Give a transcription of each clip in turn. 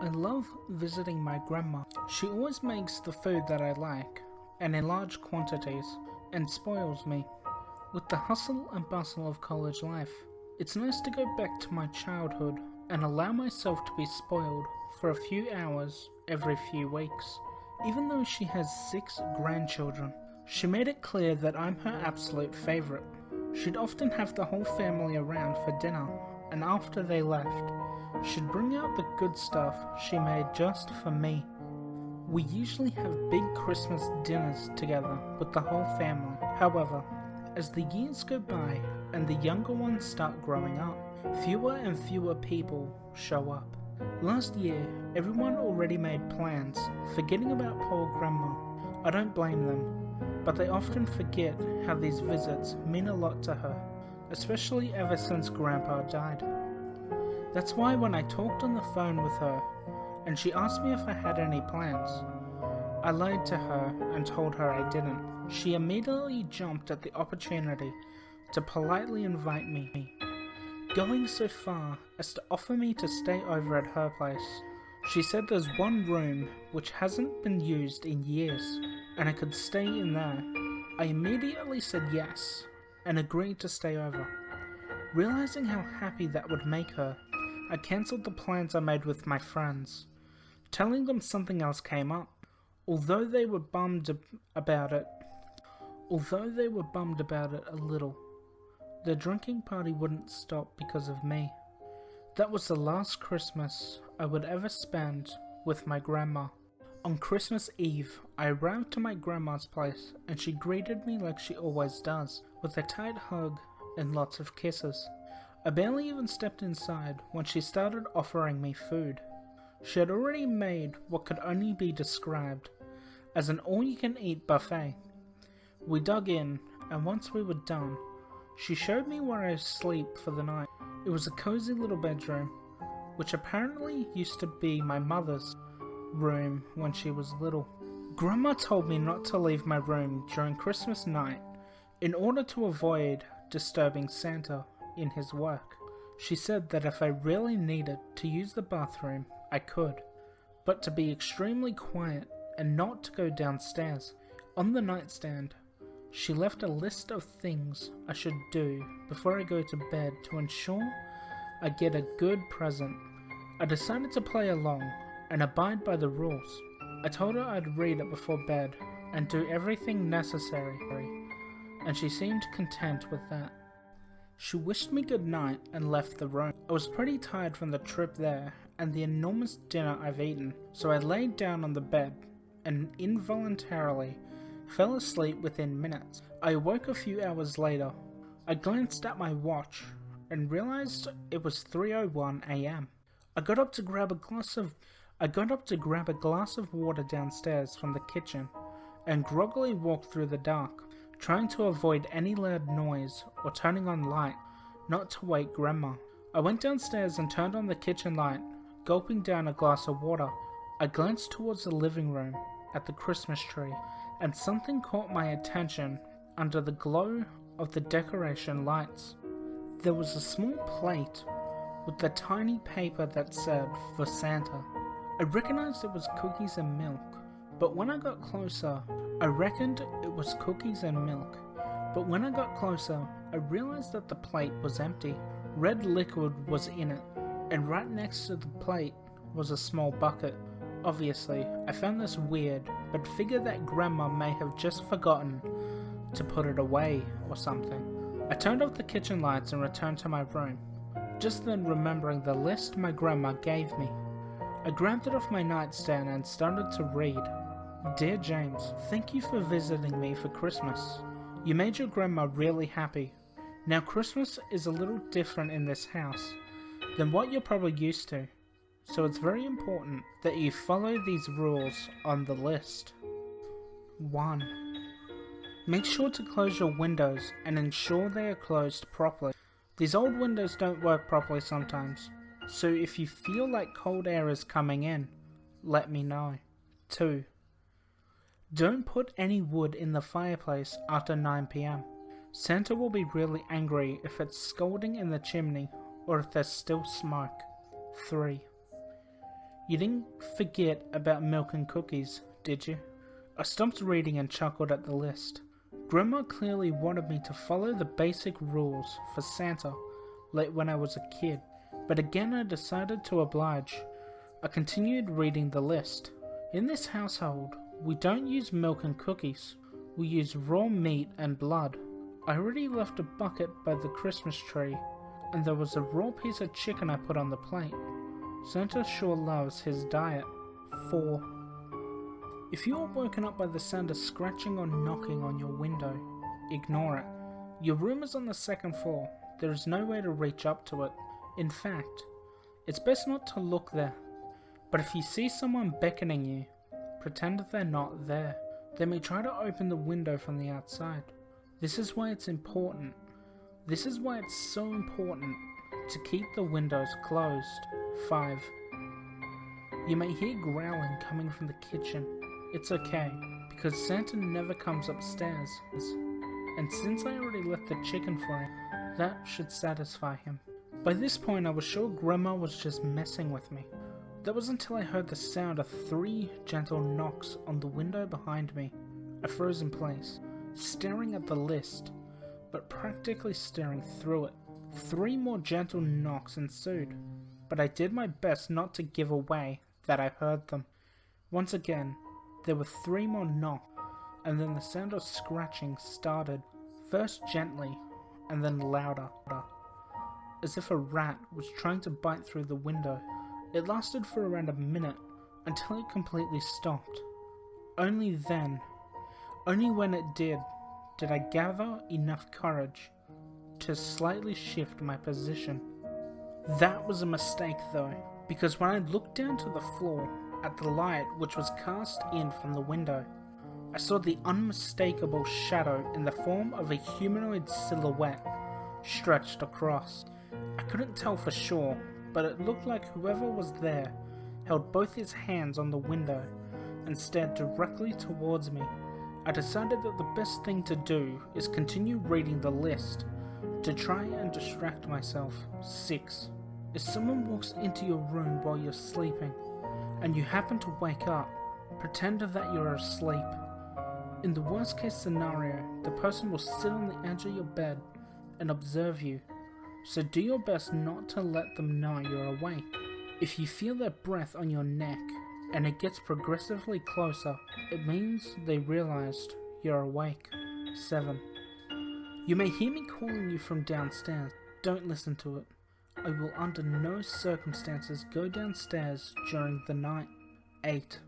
I love visiting my grandma. She always makes the food that I like, and in large quantities, and spoils me. With the hustle and bustle of college life, it's nice to go back to my childhood and allow myself to be spoiled for a few hours every few weeks. Even though she has 6 grandchildren, she made it clear that I'm her absolute favourite. She'd often have the whole family around for dinner, and after they left, she'd bring out the good stuff she made just for me. We usually have big Christmas dinners together with the whole family. However, as the years go by and the younger ones start growing up, fewer and fewer people show up. Last year, everyone already made plans, forgetting about poor Grandma. I don't blame them, but they often forget how these visits mean a lot to her, especially ever since Grandpa died. That's why when I talked on the phone with her, and she asked me if I had any plans, I lied to her and told her I didn't. She immediately jumped at the opportunity to politely invite me, going so far as to offer me to stay over at her place. She said there's one room which hasn't been used in years, and I could stay in there. I immediately said yes, and agreed to stay over. Realizing how happy that would make her, I cancelled the plans I made with my friends, telling them something else came up. Although they were bummed about it a little, the drinking party wouldn't stop because of me. That was the last Christmas I would ever spend with my grandma. On Christmas Eve, I arrived to my grandma's place and she greeted me like she always does, with a tight hug and lots of kisses. I barely even stepped inside when she started offering me food. She had already made what could only be described as an all-you-can-eat buffet. We dug in, and once we were done, she showed me where I sleep for the night. It was a cozy little bedroom, which apparently used to be my mother's room when she was little. Grandma told me not to leave my room during Christmas night in order to avoid disturbing Santa in his work. She said that if I really needed to use the bathroom, I could, but to be extremely quiet and not to go downstairs. On the nightstand, she left a list of things I should do before I go to bed to ensure I get a good present. I decided to play along and abide by the rules. I told her I'd read it before bed and do everything necessary, and she seemed content with that. She wished me good night and left the room. I was pretty tired from the trip there and the enormous dinner I've eaten, so I laid down on the bed and involuntarily fell asleep within minutes. I awoke a few hours later. I glanced at my watch and realized it was 3:01 a.m. I got up to grab a glass of water downstairs from the kitchen and groggily walked through the dark, trying to avoid any loud noise or turning on light, not to wake Grandma. I went downstairs and turned on the kitchen light, gulping down a glass of water. I glanced towards the living room at the Christmas tree, and something caught my attention under the glow of the decoration lights. There was a small plate with the tiny paper that said, "For Santa." I recognized it was cookies and milk, but when I got closer, I realized that the plate was empty. Red liquid was in it, and right next to the plate was a small bucket. Obviously, I found this weird, but figured that Grandma may have just forgotten to put it away or something. I turned off the kitchen lights and returned to my room, just then remembering the list my grandma gave me. I grabbed it off my nightstand and started to read. "Dear James, thank you for visiting me for Christmas. You made your grandma really happy. Now Christmas is a little different in this house than what you're probably used to, so it's very important that you follow these rules on the list. 1. Make sure to close your windows and ensure they are closed properly. These old windows don't work properly sometimes, so if you feel like cold air is coming in, let me know. 2. Don't put any wood in the fireplace after 9 p.m. Santa will be really angry if it's scalding in the chimney or if there's still smoke. 3. You didn't forget about milk and cookies, did you? I stopped reading and chuckled at the list. Grandma clearly wanted me to follow the basic rules for Santa, like when I was a kid, but again I decided to oblige. I continued reading the list. In this household, we don't use milk and cookies, we use raw meat and blood. I already left a bucket by the Christmas tree, and there was a raw piece of chicken I put on the plate. Santa sure loves his diet. 4. If you are woken up by the sound of scratching or knocking on your window, ignore it. Your room is on the 2nd floor. There is no way to reach up to it. In fact, it's best not to look there. But if you see someone beckoning you, pretend they're not there. They may try to open the window from the outside. This is why it's important. This is why it's so important to keep the windows closed. 5. You may hear growling coming from the kitchen. It's okay, because Santa never comes upstairs. And since I already left the chicken for him, that should satisfy him. By this point I was sure Grandma was just messing with me. That was until I heard the sound of 3 gentle knocks on the window behind me. I froze in place, staring at the list, but practically staring through it. 3 more gentle knocks ensued, but I did my best not to give away that I heard them. Once again, there were 3 more knocks, and then the sound of scratching started, first gently, and then louder, as if a rat was trying to bite through the window. It lasted for around a minute, until it completely stopped. Only then, only when it did I gather enough courage to slightly shift my position. That was a mistake though, because when I looked down to the floor at the light which was cast in from the window, I saw the unmistakable shadow in the form of a humanoid silhouette stretched across. I couldn't tell for sure, but it looked like whoever was there held both his hands on the window and stared directly towards me. I decided that the best thing to do is continue reading the list to try and distract myself. 6. If someone walks into your room while you're sleeping and you happen to wake up, pretend that you're asleep. In the worst case scenario, the person will sit on the edge of your bed and observe you, so do your best not to let them know you're awake. If you feel their breath on your neck and it gets progressively closer, it means they realized you're awake. 7. You may hear me calling you from downstairs. Don't listen to it. I will under no circumstances go downstairs during the night. 8.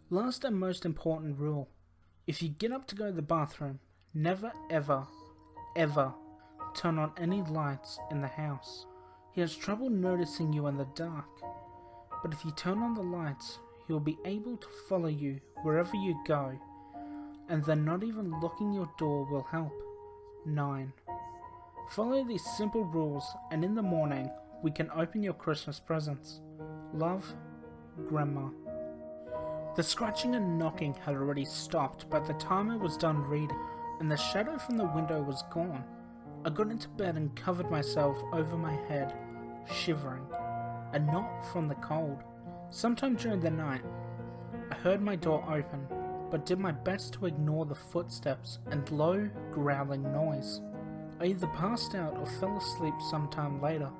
Last and most important rule. If you get up to go to the bathroom, never ever, ever turn on any lights in the house. He has trouble noticing you in the dark, but if you turn on the lights, he will be able to follow you wherever you go, and then not even locking your door will help. 9. Follow these simple rules and in the morning we can open your Christmas presents. Love, Grandma. The scratching and knocking had already stopped by the time I was done reading, and the shadow from the window was gone. I got into bed and covered myself over my head, shivering, and not from the cold. Sometime during the night, I heard my door open, but did my best to ignore the footsteps and low, growling noise. I either passed out or fell asleep sometime later,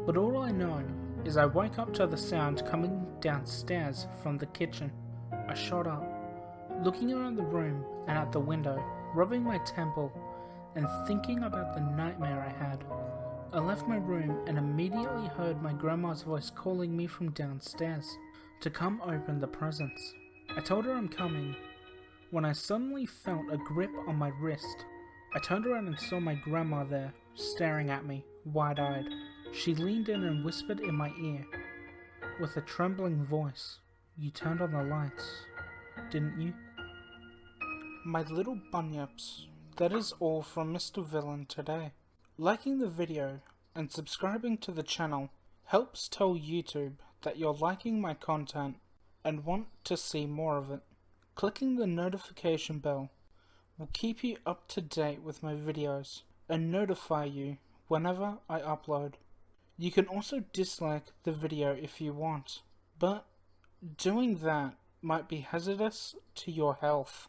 but all I know is I woke up to the sound coming downstairs from the kitchen. I shot up, looking around the room and at the window, rubbing my temple and thinking about the nightmare I had. I left my room and immediately heard my grandma's voice calling me from downstairs to come open the presents. I told her I'm coming, when I suddenly felt a grip on my wrist. I turned around and saw my grandma there, staring at me, wide-eyed. She leaned in and whispered in my ear, with a trembling voice, "You turned on the lights, didn't you?" My little bunyips, that is all from Mr. Villyn today. Liking the video and subscribing to the channel helps tell YouTube that you're liking my content and want to see more of it. Clicking the notification bell will keep you up to date with my videos and notify you whenever I upload. You can also dislike the video if you want. but doing that might be hazardous to your health.